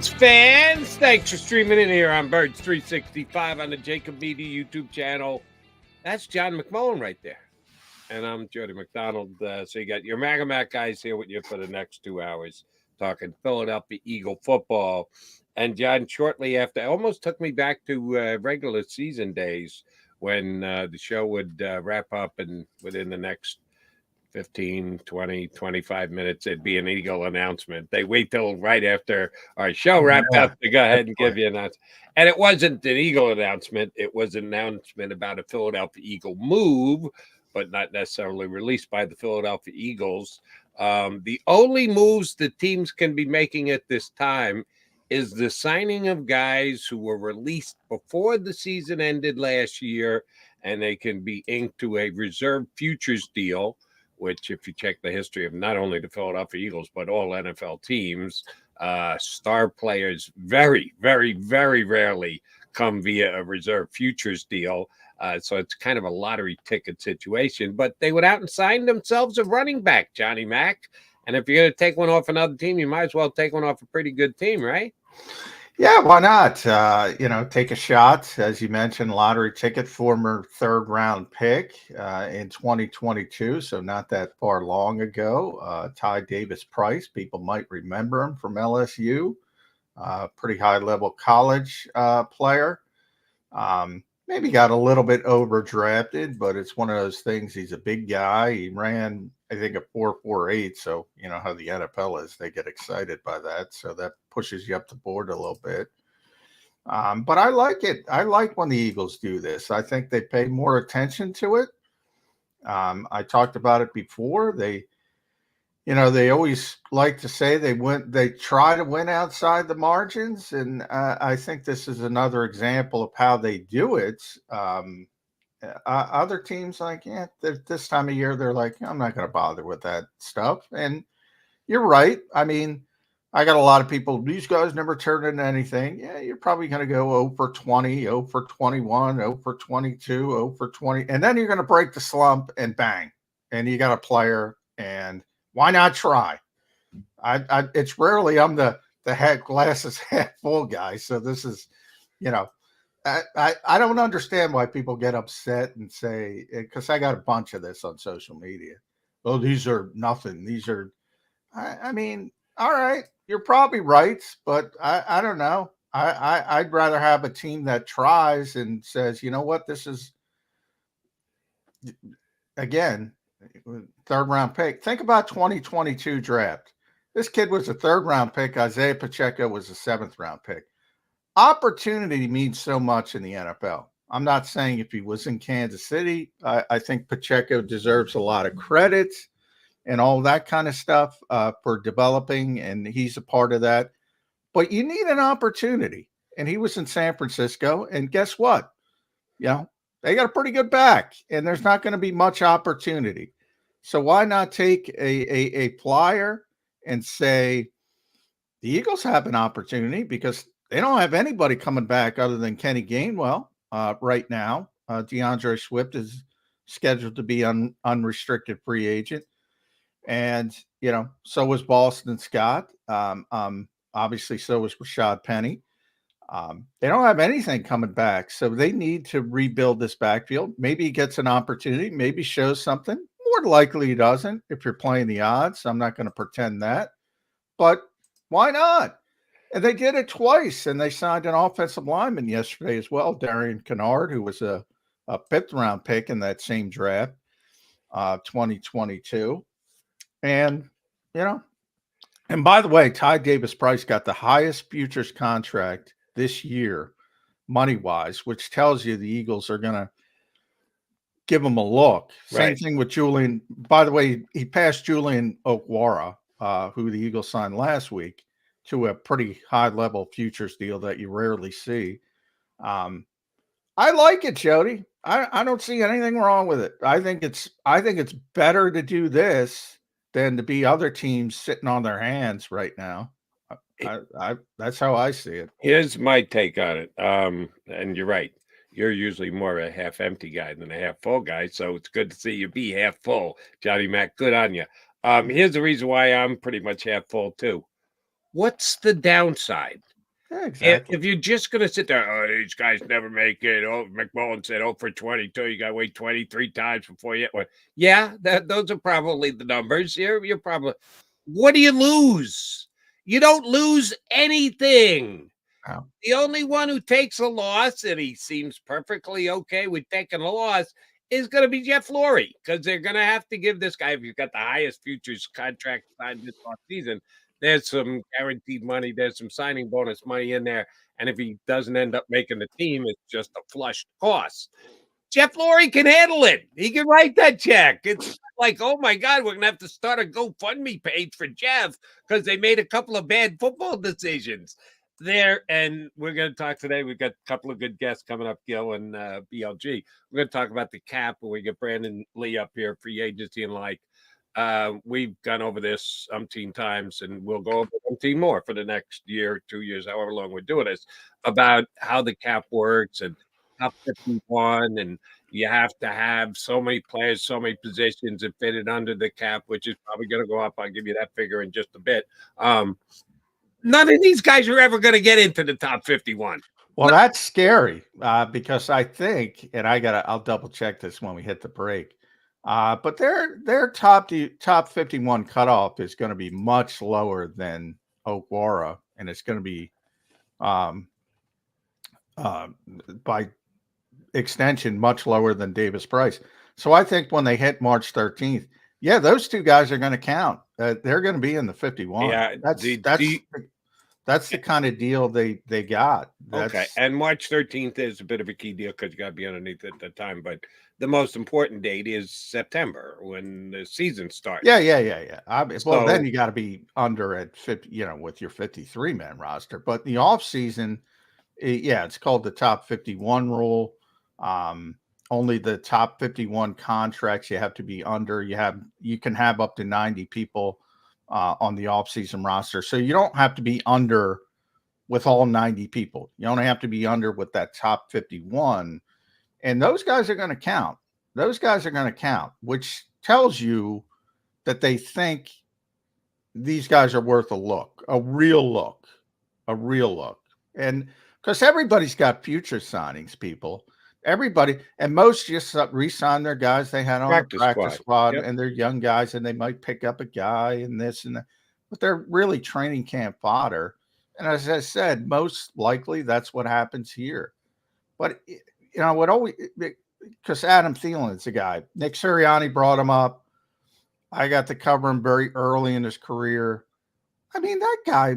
Birds fans, thanks for streaming in here on Birds 365 on the JAKIB YouTube channel. That's John McMullen right there. And I'm Jody McDonald. So you got your Mac guys here with you for the next 2 hours talking Philadelphia Eagle football. And John, shortly after, almost took me back to regular season days when the show would wrap up, and within the next 15, 20, 25 minutes, it'd be an Eagle announcement. They wait till right after our show wrapped up to go ahead and give you an announcement. And it wasn't an Eagle announcement. It was an announcement about a Philadelphia Eagle move, but not necessarily released by the Philadelphia Eagles. The only moves the teams can be making at this time is the signing of guys who were released before the season ended last year, and they can be inked to a reserve futures deal, which, if you check the history of not only the Philadelphia Eagles, but all NFL teams, star players very, very, very rarely come via a reserve futures deal. So it's kind of a lottery ticket situation. But they went out and signed themselves a running back, Johnny Mac. And if you're going to take one off another team, you might as well take one off a pretty good team, right? Yeah, why not? Take a shot. As you mentioned, lottery ticket, former third-round pick in 2022, so not that far long ago. Ty Davis Price, people might remember him from LSU, pretty high-level college player. Maybe got a little bit overdrafted, but it's one of those things. He's a big guy. He ran, I think, a 4.48. So you know how the NFL is; they get excited by that. So that pushes you up the board a little bit. But I like it. I like when the Eagles do this. I think they pay more attention to it. I talked about it before. They always like to say they try to win outside the margins. And I think this is another example of how they do it. Other teams this time of year, they're like, I'm not going to bother with that stuff. And you're right. I mean, I got a lot of people, these guys never turn into anything. Yeah, you're probably going to go 0 for 20, 0 for 21, 0 for 22, 0 for 20. And then you're going to break the slump and bang. And you got a player, and why not try? It's rarely I'm the glasses half full guy. So this is, I don't understand why people get upset and say, because I got a bunch of this on social media. Oh, these are nothing. These are, I mean, all right, you're probably right, but I don't know. I'd rather have a team that tries and says, you know what, this is, again, third round pick. Think about 2022 draft. This kid was a third round pick. Isaiah Pacheco was a 7th round pick. Opportunity means so much in the NFL. I'm not saying if he was in Kansas City, I think Pacheco deserves a lot of credit and all that kind of stuff for developing, and he's a part of that. But you need an opportunity, and he was in San Francisco, and guess what? They got a pretty good back, and there's not going to be much opportunity. So why not take a flyer and say the Eagles have an opportunity, because they don't have anybody coming back other than Kenny Gainwell right now. DeAndre Swift is scheduled to be unrestricted free agent. And, so was Boston Scott. Obviously, so was Rashad Penny. They don't have anything coming back, so they need to rebuild this backfield. Maybe he gets an opportunity, maybe shows something. More likely he doesn't if you're playing the odds. I'm not going to pretend that. But why not? And they did it twice, and they signed an offensive lineman yesterday as well, Darian Kennard, who was a 5th-round pick in that same draft, 2022. And, and by the way, Ty Davis Price got the highest futures contract this year, money-wise, which tells you the Eagles are going to give him a look. Same thing with Julian. By the way, he passed Julian Okwara, who the Eagles signed last week, to a pretty high-level futures deal that you rarely see. I like it, Jody. I don't see anything wrong with it. I think it's better to do this than to be other teams sitting on their hands right now. That's how I see it. Here's my take on it. And you're right. You're usually more a half empty guy than a half full guy. So it's good to see you be half full, Johnny Mac. Good on you. Here's the reason why I'm pretty much half full too. What's the downside? Yeah, exactly. If you're just going to sit there, oh, these guys never make it. Oh, McMullen said, oh, for 22, you got to wait 23 times before you hit one. Yeah, those are probably the numbers. You're probably, what do you lose? You don't lose anything. Wow. The only one who takes a loss, and he seems perfectly okay with taking a loss, is going to be Jeff Lurie, because they're going to have to give this guy, if you've got the highest futures contract signed this offseason, there's some guaranteed money, there's some signing bonus money in there. And if he doesn't end up making the team, it's just a flush cost. Jeff Lurie can handle it. He can write that check. It's like, oh my God, we're gonna have to start a GoFundMe page for Jeff because they made a couple of bad football decisions there. And we're gonna talk today. We've got a couple of good guests coming up, Gil and BLG. We're gonna talk about the cap when we get Brandon Lee up here, free agency and like. We've gone over this umpteen times, and we'll go over umpteen more for the next year, 2 years, however long we're doing this, about how the cap works and top 51, and you have to have so many players, so many positions that fit it under the cap, which is probably going to go up. I'll give you that figure in just a bit. None of these guys are ever going to get into the top 51. Well, that's scary because I think, and I'll double check this when we hit the break. But their top 51 cutoff is going to be much lower than Okwara, and it's going to be by extension much lower than Davis Price. So I think when they hit March 13th, yeah, those two guys are going to count. They're going to be in the 51. Yeah, that's the kind of deal they got. Okay, and March 13th is a bit of a key deal because you got to be underneath at the time. But the most important date is September when the season starts. Yeah. Well, then you got to be under at 50, with your 53-man roster. But the off season, it's called the top 51 rule. Only the top 51 contracts you have to be under. You can have up to 90 people on the off-season roster. So you don't have to be under with all 90 people. You only have to be under with that top 51. And those guys are going to count. Which tells you that they think these guys are worth a real look. And because everybody's got future signings, people. Everybody, and most just re-sign their guys they had on the practice squad, and they're young guys, and they might pick up a guy and this and that, but they're really training camp fodder. And as I said, most likely that's what happens here. But what always, because Adam Thielen's a guy, Nick Sirianni brought him up. I got to cover him very early in his career. I mean, that guy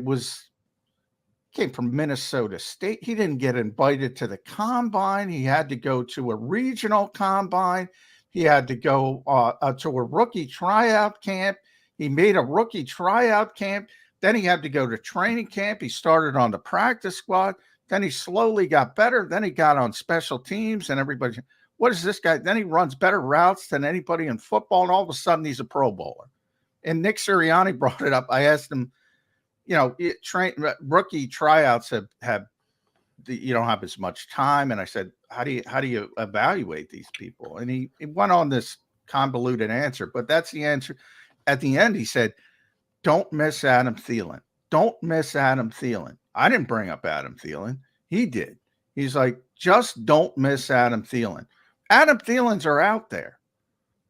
came from Minnesota State. He didn't get invited to the combine. He had to go to a regional combine. He had to go to a rookie tryout camp. He made a rookie tryout camp. Then he had to go to training camp. He started on the practice squad. Then he slowly got better. Then he got on special teams, and everybody, what is this guy? Then he runs better routes than anybody in football, and all of a sudden he's a Pro Bowler. And Nick Sirianni brought it up. I asked him, rookie tryouts you don't have as much time. And I said, how do you evaluate these people? And he went on this convoluted answer, but that's the answer. At the end, he said, don't miss Adam Thielen. Don't miss Adam Thielen. I didn't bring up Adam Thielen. He did. He's like, just don't miss Adam Thielen. Adam Thielens are out there.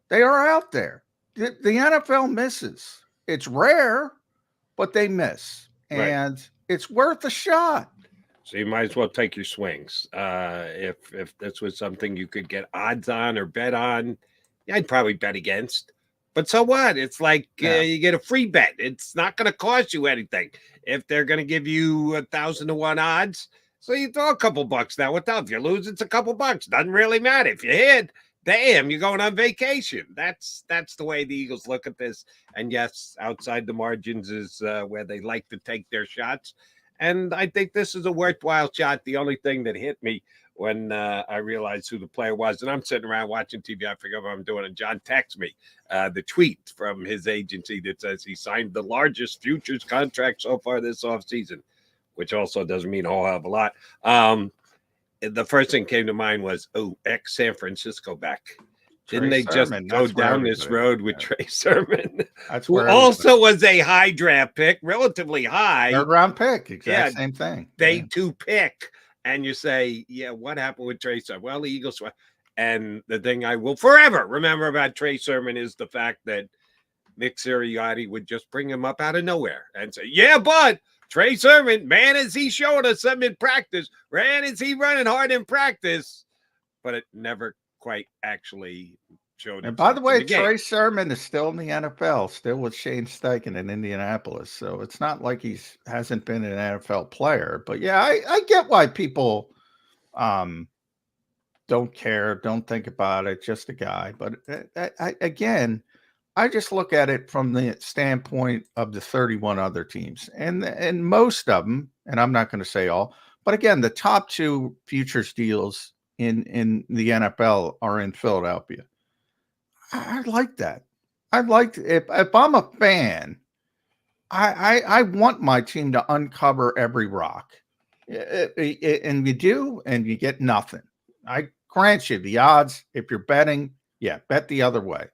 They are out there. The NFL misses. It's rare, but they miss, and it's worth a shot. So you might as well take your swings. If this was something you could get odds on or bet on, I'd probably bet against. But so what? It's like you get a free bet. It's not going to cost you anything. If they're going to give you 1,000 to 1 odds, so you throw a couple bucks now. If you lose, it's a couple bucks. Doesn't really matter. If you hit, damn, you're going on vacation. That's the way the Eagles look at this. And yes, outside the margins is where they like to take their shots. And I think this is a worthwhile shot. The only thing that hit me when I realized who the player was, and I'm sitting around watching TV, I forget what I'm doing, and John texts me the tweet from his agency that says he signed the largest futures contract so far this offseason, which also doesn't mean a whole hell of a lot. The first thing came to mind was, ex-San Francisco back. Didn't Trey they just Sermon, go that's where down this everybody, road with yeah, Trey Sermon, that's who where everybody. also was a high draft pick, relatively high? Third round pick, exact Yeah, same thing. day Yeah. 2 pick. And you say, yeah, what happened with Trey Sermon? Well, the Eagles. And the thing I will forever remember about Trey Sermon is the fact that Nick Sirianni would just bring him up out of nowhere and say, yeah, but Trey Sermon, man, is he showing us something in practice? Man, is he running hard in practice? But it never quite actually showed And by the itself in way, the game. Trey Sermon is still in the NFL, still with Shane Steichen in Indianapolis. So it's not like hasn't been an NFL player. But yeah, I get why people don't care, don't think about it, just a guy. But again, I just look at it from the standpoint of the 31 other teams, and most of them, and I'm not going to say all, but again, the top 2 futures deals in the NFL are in Philadelphia. I like that. I like if I'm a fan, I want my team to uncover every rock, and you do, and you get nothing. I grant you the odds. If you're betting, yeah, bet the other way.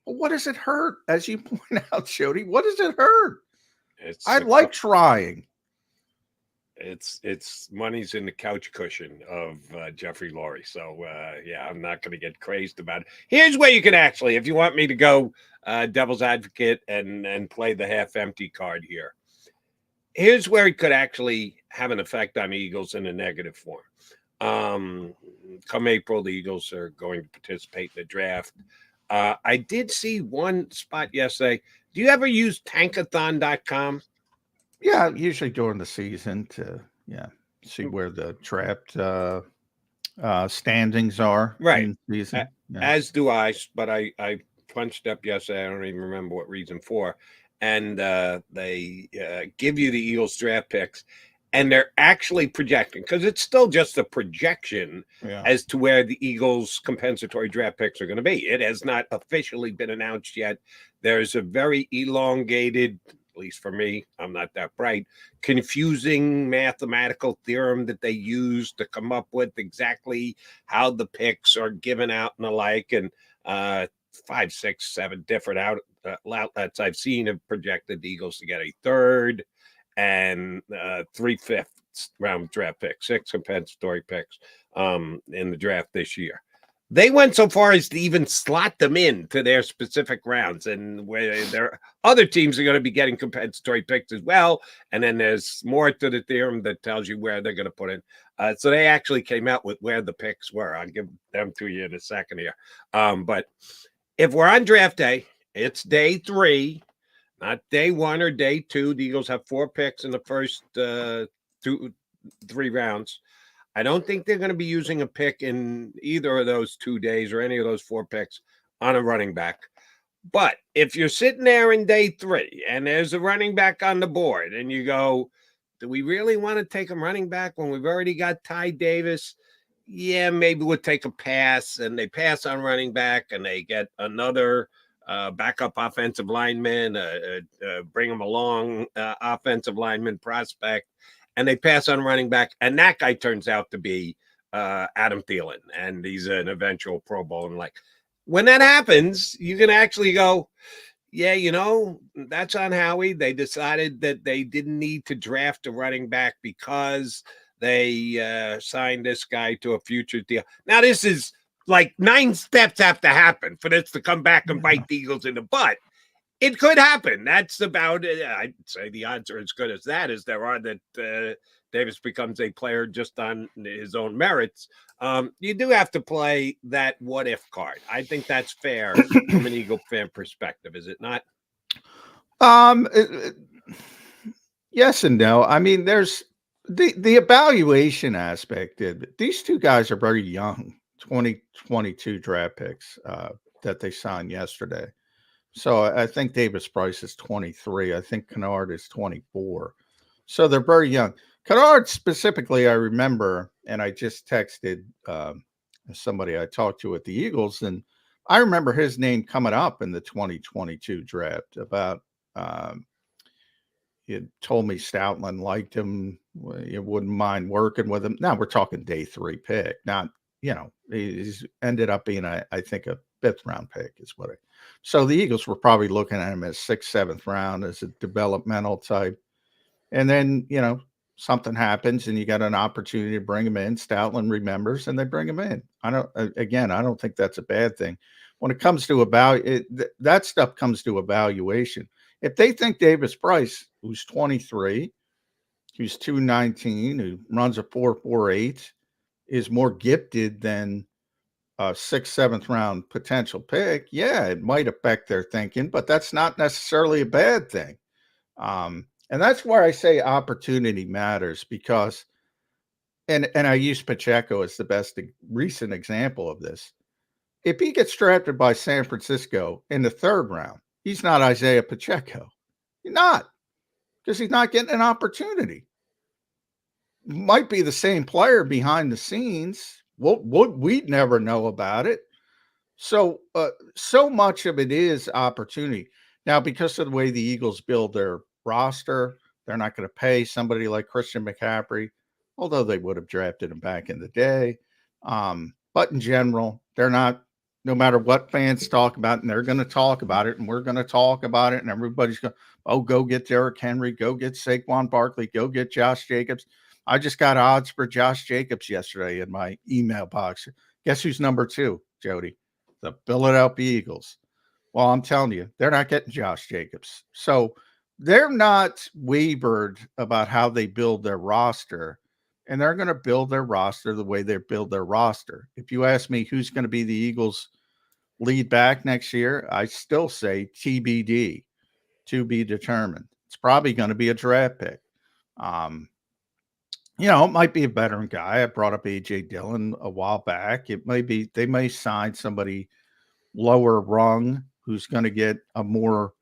But what does it hurt? As you point out, Jody, what does it hurt? I like trying. It's money's in the couch cushion of Jeffrey Lurie. So yeah, I'm not going to get crazed about it. Here's where you can actually, if you want me to go devil's advocate and play the half empty card here, here's where it could actually have an effect on the Eagles in a negative form. Come April, the Eagles are going to participate in the draft. I did see one spot yesterday. Do you ever use tankathon.com? Yeah, usually during the season to see where the draft standings are. Right. In season. Yeah. As do I, but I punched up yesterday. I don't even remember what reason for. And they give you the Eagles draft picks, and they're actually projecting, because it's still just a projection as to where the Eagles' compensatory draft picks are going to be. It has not officially been announced yet. There's a very elongated, at least for me, I'm not that bright, confusing mathematical theorem that they use to come up with exactly how the picks are given out and the like. And 5, 6, 7 different outlets I've seen have projected the Eagles to get a third and 3/5 round draft picks, 6 compensatory picks in the draft this year. They went so far as to even slot them in to their specific rounds, and where their other teams are going to be getting compensatory picks as well. And then there's more to the theorem that tells you where they're going to put in. So they actually came out with where the picks were. I'll give them to you in a second here. But if we're on draft day, it's day 3, not day 1 or day 2. The Eagles have 4 picks in the first 3 rounds. I don't think they're going to be using a pick in either of those 2 days or any of those 4 picks on a running back. But if you're sitting there in day 3 and there's a running back on the board and you go, do we really want to take a running back when we've already got Ty Davis? Yeah, maybe we'll take a pass. And they pass on running back and they get another backup offensive lineman, bring them along offensive lineman prospect. And they pass on running back, and that guy turns out to be Adam Thielen, and he's an eventual Pro Bowl. And like, when that happens, you can actually go, yeah, that's on Howie. They decided that they didn't need to draft a running back because they signed this guy to a future deal. Now, this is like 9 steps have to happen for this to come back and bite the Eagles in the butt. It could happen. That's about it. I'd say the odds are as good as there are that Davis becomes a player just on his own merits. You do have to play that what-if card. I think that's fair from an Eagle fan perspective, is it not? Yes and no. I mean, there's the evaluation aspect. These 2 guys are very young, 2022 draft picks that they signed yesterday. So I think Davis Price is 23. I think Kennard is 24. So they're very young. Kennard specifically, I remember, and I just texted somebody I talked to at the Eagles, and I remember his name coming up in the 2022 draft about he had told me Stoutland liked him. You wouldn't mind working with him. Now we're talking day 3 pick, not he's ended up being, I think, a 5th round pick is what it. So the Eagles were probably looking at him as 6th, 7th round as a developmental type. And then, something happens and you got an opportunity to bring him in. Stoutland remembers and they bring him in. I don't think that's a bad thing. When it comes to that stuff comes to evaluation. If they think Davis Price, who's 23, who's 219, who runs a 4.48, is more gifted than a 6th, 7th round potential pick, yeah, it might affect their thinking, but that's not necessarily a bad thing. And that's where I say opportunity matters because, and I use Pacheco as the best recent example of this. If he gets drafted by San Francisco in the 3rd round, he's not Isaiah Pacheco. He's not, because he's not getting an opportunity. Might be the same player behind the scenes. We'd never know about it. So, so much of it is opportunity. Now, because of the way the Eagles build their roster, they're not going to pay somebody like Christian McCaffrey, although they would have drafted him back in the day. But in general, they're not, no matter what fans talk about, and they're going to talk about it, and we're going to talk about it, and everybody's going, oh, go get Derrick Henry, go get Saquon Barkley, go get Josh Jacobs. I just got odds for Josh Jacobs yesterday in my email box. Guess who's number 2, Jody? The Philadelphia Eagles. Well, I'm telling you, they're not getting Josh Jacobs. So they're not wavered about how they build their roster, and they're going to build their roster the way they build their roster. If you ask me who's going to be the Eagles' lead back next year, I still say TBD, to be determined. It's probably going to be a draft pick. It might be a veteran guy. I brought up A.J. Dillon a while back. It may be, they may sign somebody lower rung who's going to get a more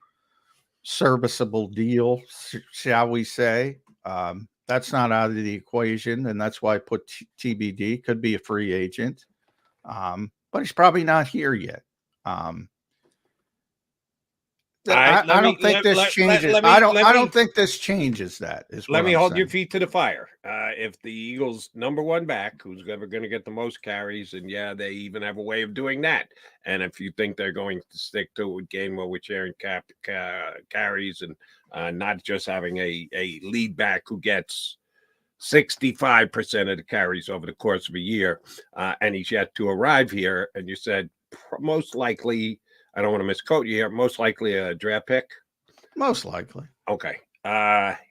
serviceable deal, shall we say. That's not out of the equation, and that's why I put TBD. Could be a free agent, but he's probably not here yet. I don't think this changes. I don't think this changes that. Let me hold your feet to the fire. If the Eagles' number 1 back, who's ever going to get the most carries, and yeah, they even have a way of doing that. And if you think they're going to stick to it with Gainwell with sharing carries and not just having a lead back who gets 65% of the carries over the course of a year, and he's yet to arrive here, and you said most likely, I don't want to misquote you here, most likely a draft pick? Most likely. Okay.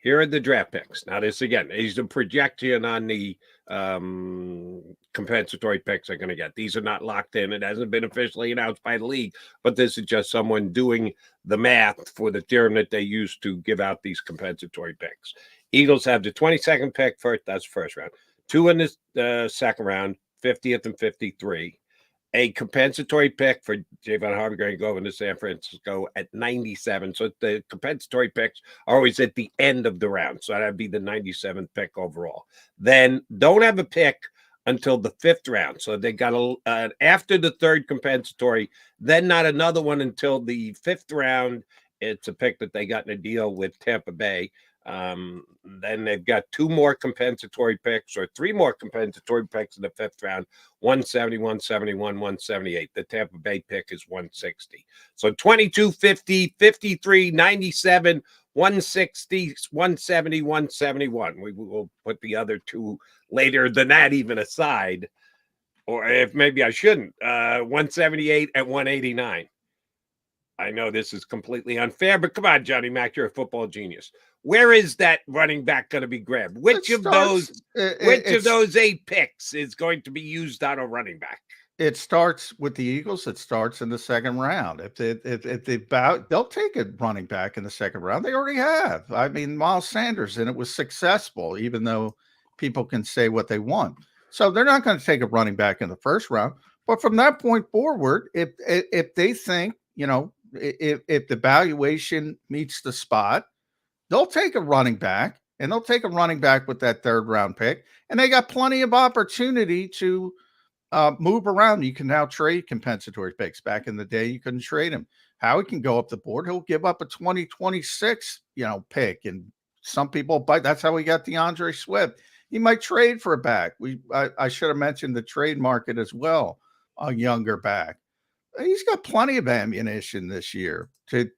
Here are the draft picks. Now, this again is a projection on the compensatory picks they're going to get. These are not locked in. It hasn't been officially announced by the league, but this is just someone doing the math for the theorem that they use to give out these compensatory picks. Eagles have the 22nd pick first. That's first round. 2 in the 2nd round, 50th and 53. A compensatory pick for Javon Harvey going to go into San Francisco at 97. So the compensatory picks are always at the end of the round. So that'd be the 97th pick overall. Then don't have a pick until the 5th round. So they got after the 3rd compensatory, then not another one until the 5th round. It's a pick that they got in a deal with Tampa Bay. Then they've got 2 more compensatory picks or 3 more compensatory picks in the 5th round, 170, 171, 178. The Tampa Bay pick is 160. So 22, 50, 53, 97, 160, 170, 171. We will put the other 2 later than that even aside, or if maybe I shouldn't, 178 and 189. I know this is completely unfair, but come on, Johnny Mac, you're a football genius. Where is that running back going to be grabbed? Which of those 8 picks is going to be used on a running back? It starts with the Eagles. It starts in the 2nd round. If they'll take a running back in the 2nd round. They already have. I mean, Miles Sanders, and it was successful, even though people can say what they want. So they're not going to take a running back in the 1st round. But from that point forward, if they think, if the valuation meets the spot, they'll take a running back, and they'll take a running back with that 3rd round pick. And they got plenty of opportunity to move around. You can now trade compensatory picks. Back in the day, you couldn't trade him. Howie can go up the board. He'll give up a 2026, pick. And some people, but that's how we got DeAndre Swift. He might trade for a back. I should have mentioned the trade market as well, a younger back. He's got plenty of ammunition this year to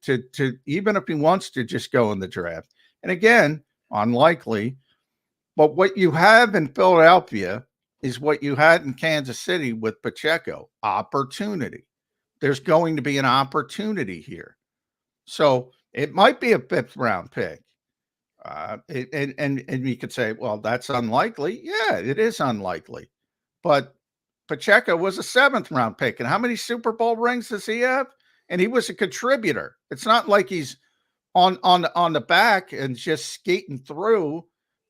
even if he wants to just go in the draft. And again, unlikely, but what you have in Philadelphia is what you had in Kansas City with Pacheco, opportunity. There's going to be an opportunity here. So it might be a 5th round pick. And you could say, well, that's unlikely. Yeah, it is unlikely. But Pacheco was a 7th round pick. And how many Super Bowl rings does he have? And he was a contributor. It's not like he's on the back and just skating through,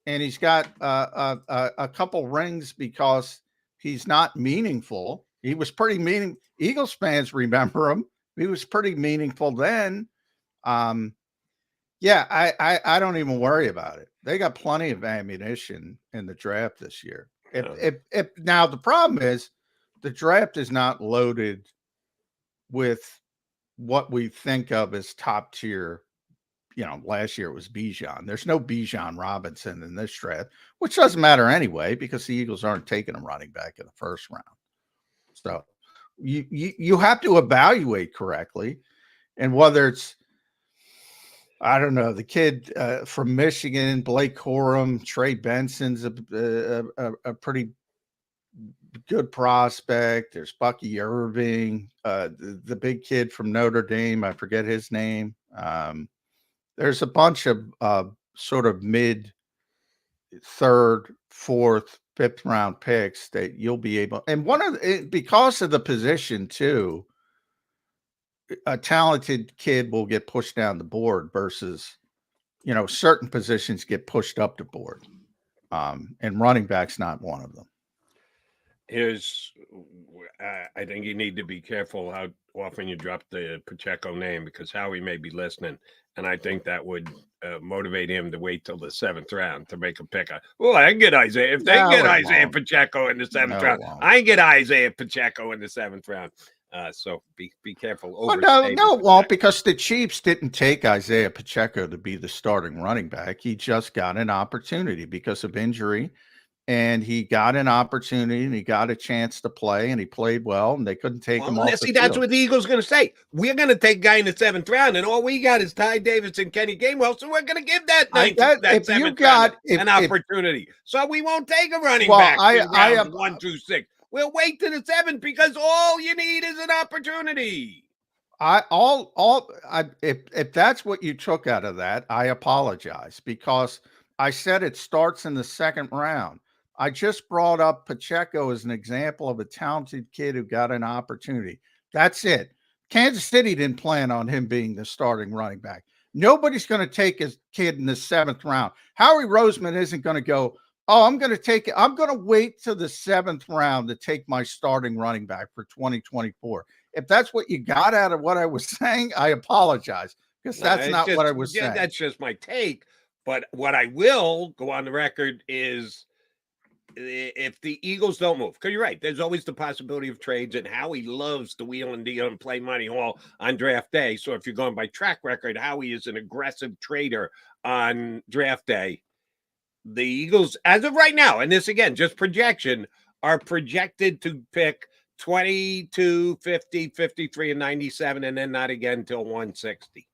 and he's got a couple rings because he's not meaningful. He was pretty meaning. Eagles fans remember him. He was pretty meaningful then. Yeah, I don't even worry about it. They got plenty of ammunition in the draft this year. If now the problem is the draft is not loaded with what we think of as top tier. You know, last year it was Bijan. There's no Bijan Robinson in this draft, which doesn't matter anyway because the Eagles aren't taking a running back in the 1st round. So you have to evaluate correctly, and whether it's, I don't know, the kid from Michigan, Blake Corum, Trey Benson's a pretty good prospect. There's Bucky Irving, the big kid from Notre Dame. I forget his name. There's a bunch of sort of mid 3rd, 4th, 5th round picks that you'll be able, and because of the position too, a talented kid will get pushed down the board versus, you know, certain positions get pushed up the board. And running back's not one of them. I think you need to be careful how often you drop the Pacheco name because Howie may be listening, and I think that would motivate him to wait till the 7th round to make a pick. Oh, I can get Isaiah. If they get Isaiah Pacheco in the 7th round, I can get Isaiah Pacheco in the 7th round. So be careful. No, it won't, because the Chiefs didn't take Isaiah Pacheco to be the starting running back. He just got an opportunity because of injury. And he got an opportunity and he got a chance to play and he played well and they couldn't take him off the field. That's what the Eagles are going to say. We're going to take a guy in the 7th round and all we got is Ty Davis and Kenny Gainwell. So we're going to give that 7th round an opportunity. So we won't take a running back in rounds 1 through 6. We'll wait to the 7th because all you need is an opportunity. If that's what you took out of that, I apologize because I said it starts in the 2nd round. I just brought up Pacheco as an example of a talented kid who got an opportunity. That's it. Kansas City didn't plan on him being the starting running back. Nobody's going to take his kid in the 7th round. Howie Roseman isn't going to go, oh, I'm going to wait till the 7th round to take my starting running back for 2024. If that's what you got out of what I was saying, I apologize because that's not what I was saying. That's just my take. But what I will go on the record is, if the Eagles don't move, because you're right, there's always the possibility of trades, and Howie loves to wheel and deal and play money hall on draft day. So if you're going by track record, Howie is an aggressive trader on draft day. The Eagles, as of right now, and this again, just projection, are projected to pick 22, 50, 53, and 97, and then not again until 160.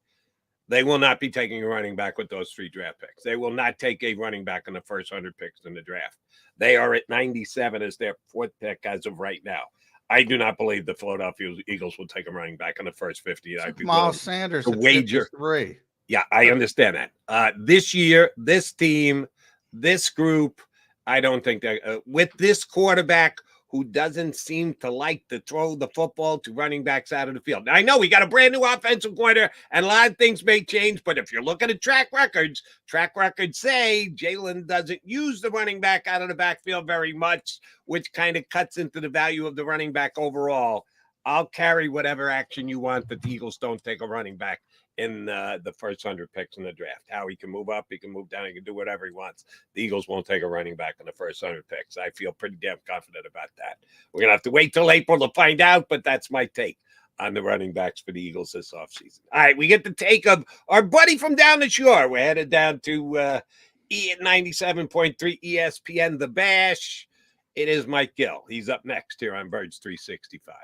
They will not be taking a running back with those 3 draft picks. They will not take a running back in the first 100 picks in the draft. They are at 97 as their 4th pick as of right now. I do not believe the Philadelphia Eagles will take a running back in the first 50. I'd be Miles Sanders at wager 53. Yeah, I understand that. This year, this team, this group, I don't think that with this quarterback who doesn't seem to like to throw the football to running backs out of the field. Now, I know we got a brand new offensive coordinator and a lot of things may change, but if you're looking at track records say Jalen doesn't use the running back out of the backfield very much, which kind of cuts into the value of the running back overall. I'll carry whatever action you want that the Eagles don't take a running back in the first 100 picks in the draft. How he can move up, he can move down, he can do whatever he wants. The Eagles won't take a running back in the first 100 picks. I feel pretty damn confident about that. We're going to have to wait till April to find out, but that's my take on the running backs for the Eagles this offseason. All right, we get the take of our buddy from down the shore. We're headed down to at 97.3 ESPN, The Bash. It is Mike Gill. He's up next here on Birds 365.